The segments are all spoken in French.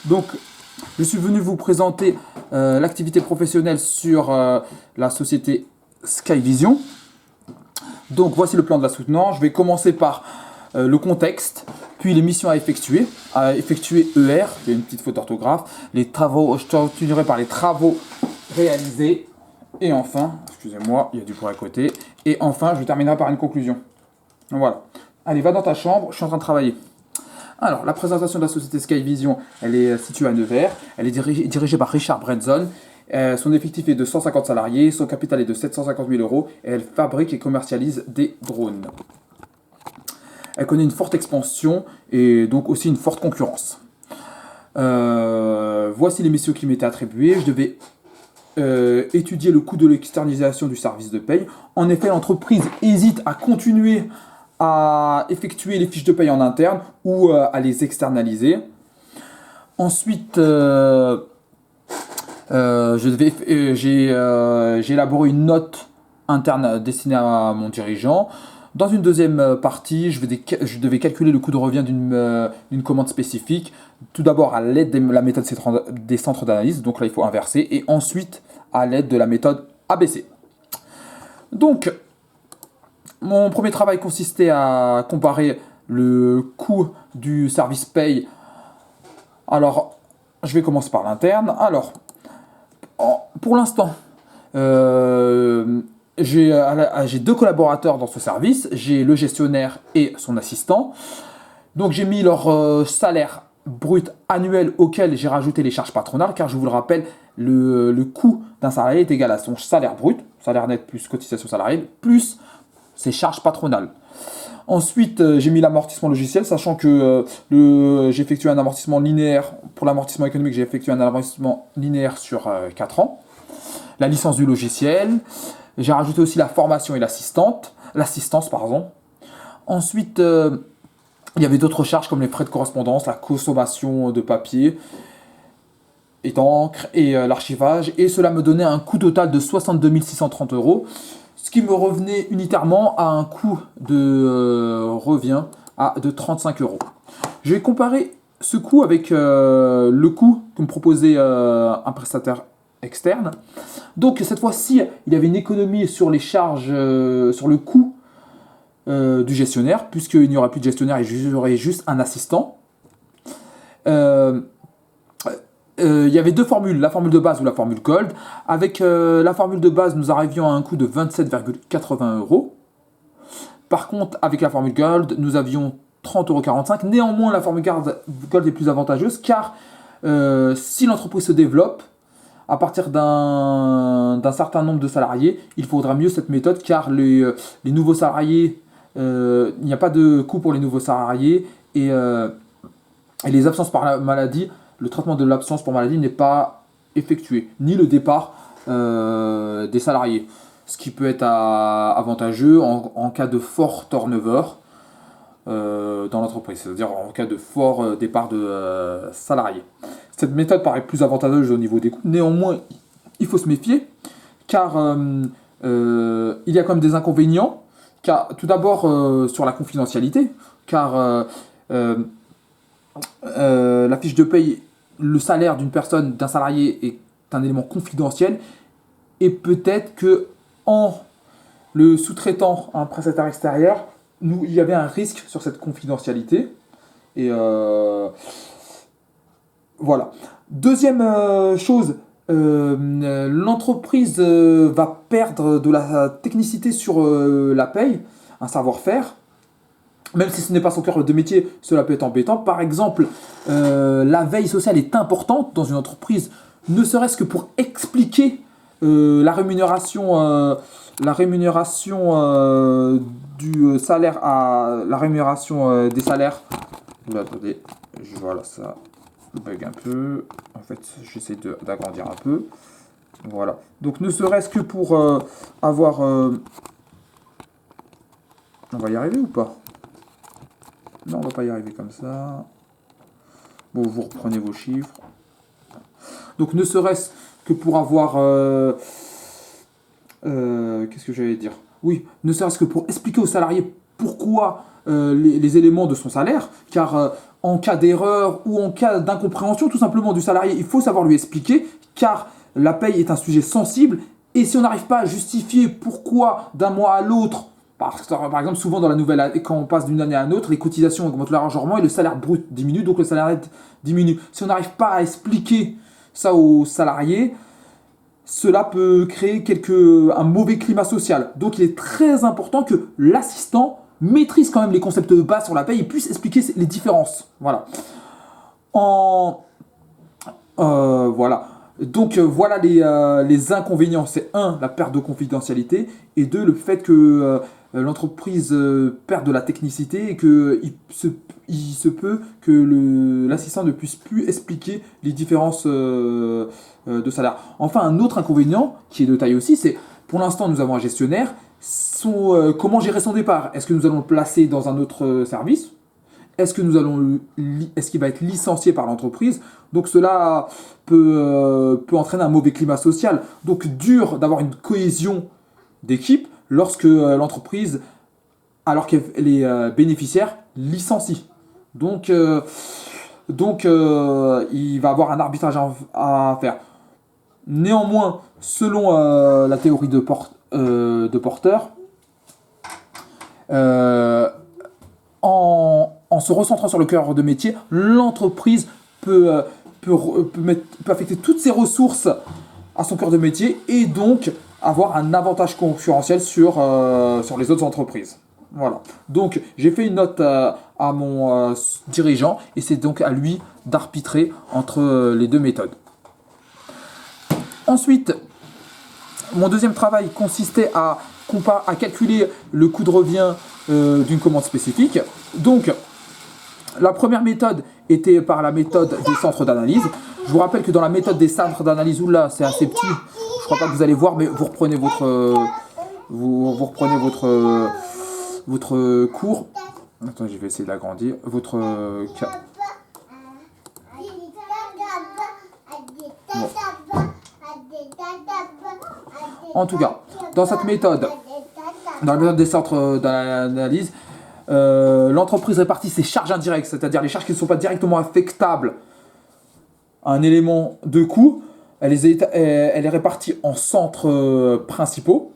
Donc, je suis venu vous présenter l'activité professionnelle sur la société Skyvision. Donc, voici le plan de la soutenance. Je vais commencer par le contexte, puis les missions à effectuer. À effectuer ER, il y a une petite faute d'orthographe. Les travaux, je continuerai par les travaux réalisés. Et enfin, excusez-moi, il y a du pour à côté. Et enfin, je terminerai par une conclusion. Voilà. Allez, va dans ta chambre, je suis en train de travailler. Alors, la présentation de la société Skyvision, elle est située à Nevers. Elle est dirigée par Richard Branson. Son effectif est de 150 salariés. Son capital est de 750 000 euros. Et elle fabrique et commercialise des drones. Elle connaît une forte expansion et donc aussi une forte concurrence. Voici les missions qui m'étaient attribuées. Je devais étudier le coût de l'externalisation du service de paye. En effet, l'entreprise hésite à continuer à effectuer les fiches de paye en interne ou à les externaliser. Ensuite, j'ai élaboré une note interne destinée à mon dirigeant. Dans une deuxième partie, je devais calculer le coût de revient d'une commande spécifique. Tout d'abord à l'aide de la méthode des centres d'analyse, donc là il faut inverser, et ensuite à l'aide de la méthode ABC. Donc, mon premier travail consistait à comparer le coût du service paye. Alors, je vais commencer par l'interne. Alors, pour l'instant, j'ai deux collaborateurs dans ce service. J'ai le gestionnaire et son assistant. Donc, j'ai mis leur salaire brut annuel auquel j'ai rajouté les charges patronales, car je vous le rappelle, le coût d'un salarié est égal à son salaire brut, salaire net plus cotisation salariale, plus ses charges patronales. Ensuite, j'ai mis l'amortissement logiciel, sachant que j'ai effectué un amortissement linéaire. Pour l'amortissement économique, j'ai effectué un amortissement linéaire sur 4 ans. La licence du logiciel. J'ai rajouté aussi la formation et l'assistance, pardon. Ensuite, il y avait d'autres charges comme les frais de correspondance, la consommation de papier et d'encre et l'archivage. Et cela me donnait un coût total de 62 630 euros. Ce qui me revenait unitairement à un coût de revient de 35 euros. Je vais comparer ce coût avec le coût que me proposait un prestataire externe. Donc cette fois-ci, il y avait une économie sur les charges, sur le coût du gestionnaire, puisqu'il n'y aura plus de gestionnaire et j'aurai juste un assistant. Il y avait deux formules, la formule de base ou la formule Gold. Avec la formule de base, nous arrivions à un coût de 27,80 euros. Par contre, avec la formule Gold, nous avions 30,45 euros. Néanmoins, la formule Gold est plus avantageuse car si l'entreprise se développe, à partir d'un certain nombre de salariés, il faudra mieux cette méthode car les nouveaux salariés, il n'y a pas de coût pour les nouveaux salariés et les absences par maladie. Le traitement de l'absence pour maladie n'est pas effectué, ni le départ des salariés. Ce qui peut être avantageux en cas de fort turnover dans l'entreprise, c'est-à-dire en cas de fort départ de salariés. Cette méthode paraît plus avantageuse au niveau des coûts. Néanmoins, il faut se méfier, car il y a quand même des inconvénients. Car, tout d'abord, sur la confidentialité, car la fiche de paye, le salaire d'un salarié est un élément confidentiel et peut-être que en le sous-traitant à un prestataire extérieur, il y avait un risque sur cette confidentialité. Et voilà. Deuxième chose, l'entreprise va perdre de la technicité sur la paye, un savoir-faire. Même si ce n'est pas son cœur de métier, cela peut être embêtant. Par exemple, la veille sociale est importante dans une entreprise, ne serait-ce que pour expliquer la rémunération du salaire la rémunération des salaires. Oula, attendez, voilà, ça bug un peu. En fait, j'essaie d'agrandir un peu. Voilà. Donc, ne serait-ce que pour avoir... On va y arriver ou pas? Non, on va pas y arriver comme ça. Bon, vous reprenez vos chiffres. Donc, ne serait-ce que pour avoir... qu'est-ce que j'allais dire? Oui, ne serait-ce que pour expliquer aux salariés pourquoi les éléments de son salaire, car en cas d'erreur ou en cas d'incompréhension tout simplement du salarié, il faut savoir lui expliquer, car la paye est un sujet sensible, et si on n'arrive pas à justifier pourquoi d'un mois à l'autre, par exemple, souvent dans la nouvelle année, quand on passe d'une année à une autre, les cotisations augmentent largement et le salaire brut diminue, donc le salaire net diminue. Si on n'arrive pas à expliquer ça aux salariés, cela peut créer un mauvais climat social. Donc il est très important que l'assistant maîtrise quand même les concepts de base sur la paye et puisse expliquer les différences. Voilà. Voilà. Donc voilà les inconvénients. C'est un, la perte de confidentialité, et deux, le fait que l'entreprise perd de la technicité et qu'il se peut que l'assistant ne puisse plus expliquer les différences de salaire. Enfin, un autre inconvénient qui est de taille aussi, c'est pour l'instant nous avons un gestionnaire. Comment gérer son départ? Est-ce que nous allons le placer dans un autre service? Est-ce qu'il va être licencié par l'entreprise? Donc cela peut entraîner un mauvais climat social. Donc dur d'avoir une cohésion d'équipe lorsque l'entreprise, alors qu'elle est bénéficiaire, licencie. Donc il va avoir un arbitrage à faire. Néanmoins, selon la théorie de Porter, en se recentrant sur le cœur de métier, l'entreprise peut affecter toutes ses ressources à son cœur de métier et donc avoir un avantage concurrentiel sur les autres entreprises. Voilà. Donc j'ai fait une note à mon dirigeant et c'est donc à lui d'arbitrer entre les deux méthodes. Ensuite, mon deuxième travail consistait à calculer le coût de revient d'une commande spécifique. Donc, la première méthode était par la méthode des centres d'analyse. Je vous rappelle que dans la méthode des centres d'analyse, là c'est assez petit, je crois pas que vous allez voir, mais vous reprenez votre cours. Attends, je vais essayer d'agrandir votre bon. En tout cas, dans cette méthode, dans la méthode des centres d'analyse, l'entreprise répartit ses charges indirectes, c'est-à-dire les charges qui ne sont pas directement affectables à un élément de coût. Elle est répartie en centres principaux,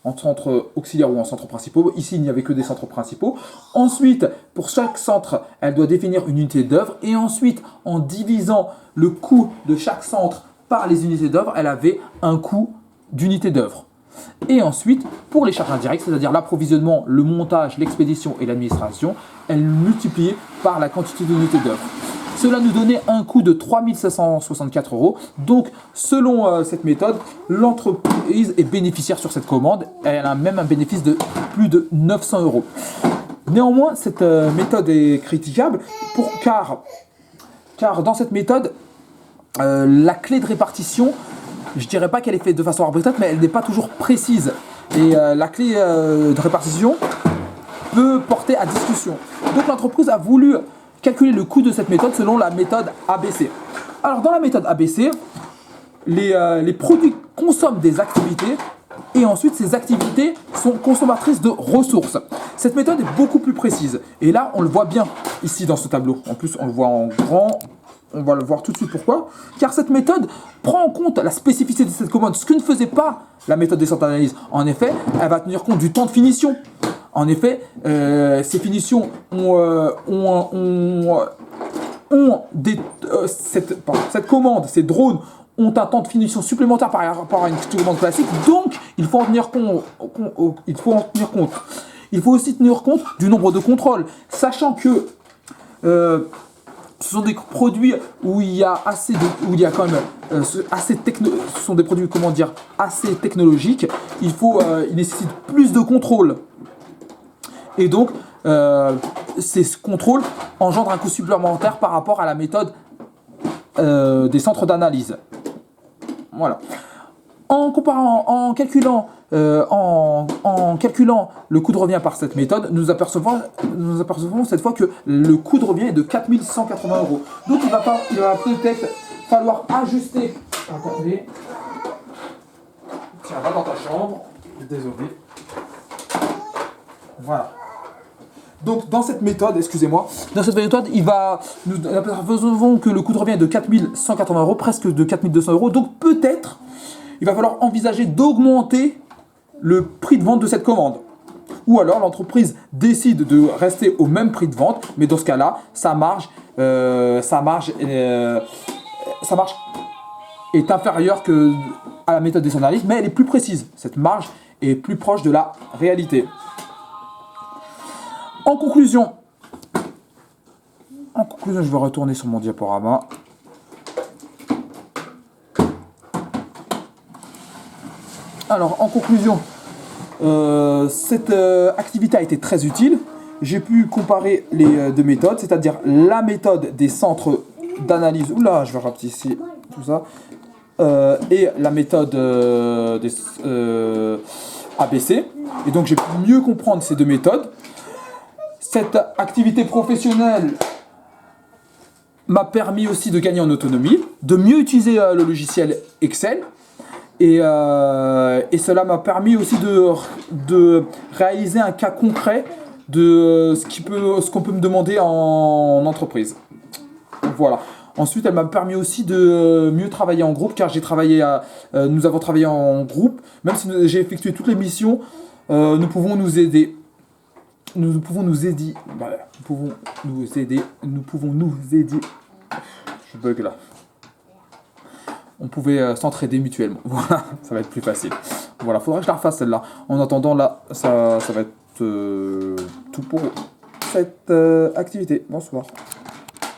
en centres auxiliaires ou en centres principaux. Ici, il n'y avait que des centres principaux. Ensuite, pour chaque centre, elle doit définir une unité d'œuvre. Et ensuite, en divisant le coût de chaque centre par les unités d'œuvre, elle avait un coût d'unité d'œuvre. Et ensuite, pour les charges indirectes, c'est-à-dire l'approvisionnement, le montage, l'expédition et l'administration, elle multipliait par la quantité d'unités d'œuvre. Cela nous donnait un coût de 3 564 €. Donc, selon cette méthode, l'entreprise est bénéficiaire sur cette commande. Elle a même un bénéfice de plus de 900 €. Néanmoins, cette méthode est critiquable car dans cette méthode, la clé de répartition, je dirais pas qu'elle est faite de façon arbitraire, mais elle n'est pas toujours précise. Et la clé de répartition peut porter à discussion. Donc l'entreprise a voulu calculer le coût de cette méthode selon la méthode ABC. Alors dans la méthode ABC, les produits consomment des activités et ensuite ces activités sont consommatrices de ressources. Cette méthode est beaucoup plus précise. Et là, on le voit bien ici dans ce tableau. En plus, on le voit en grand. On va le voir tout de suite pourquoi. Car cette méthode prend en compte la spécificité de cette commande, ce que ne faisait pas la méthode des centres d'analyse. En effet, elle va tenir compte du temps de finition. En effet, ces finitions cette commande, ces drones ont un temps de finition supplémentaire par rapport à une commande classique. Donc, il faut en tenir compte. Il faut aussi tenir compte du nombre de contrôles, sachant que ce sont des produits où il y a quand même ce sont des produits assez technologiques. Il nécessite plus de contrôle. Et donc ces contrôles engendrent un coût supplémentaire par rapport à la méthode des centres d'analyse. Voilà. En calculant le coût de revient par cette méthode, nous apercevons cette fois que le coût de revient est de 4 180 €. Donc il va peut-être falloir ajuster. Attendez. Tiens, va dans ta chambre. Désolé. Voilà. Donc dans cette méthode, excusez-moi, dans cette méthode, nous apercevons que le coût de revient est de 4180 euros, presque de 4200 euros. Donc peut-être, il va falloir envisager d'augmenter le prix de vente de cette commande. Ou alors l'entreprise décide de rester au même prix de vente, mais dans ce cas-là, sa marge est inférieure à la méthode des analystes, mais elle est plus précise. Cette marge est plus proche de la réalité. En conclusion, je vais retourner sur mon diaporama. Alors, en conclusion, cette activité a été très utile. J'ai pu comparer les deux méthodes, c'est-à-dire la méthode des centres d'analyse, oula, je vais rapetisser tout ça, et la méthode des ABC. Et donc j'ai pu mieux comprendre ces deux méthodes. Cette activité professionnelle m'a permis aussi de gagner en autonomie, de mieux utiliser le logiciel Excel. Et cela m'a permis aussi de réaliser un cas concret de ce qu'on peut me demander en entreprise. Voilà. Ensuite, elle m'a permis aussi de mieux travailler en groupe, car nous avons travaillé en groupe. Même si j'ai effectué toutes les missions, nous pouvons nous aider. Nous pouvons nous aider. Je bug là. On pouvait s'entraider mutuellement. Voilà, ça va être plus facile. Voilà, faudrait que je la refasse celle-là. En attendant, là, ça va être tout pour cette activité. Bonsoir.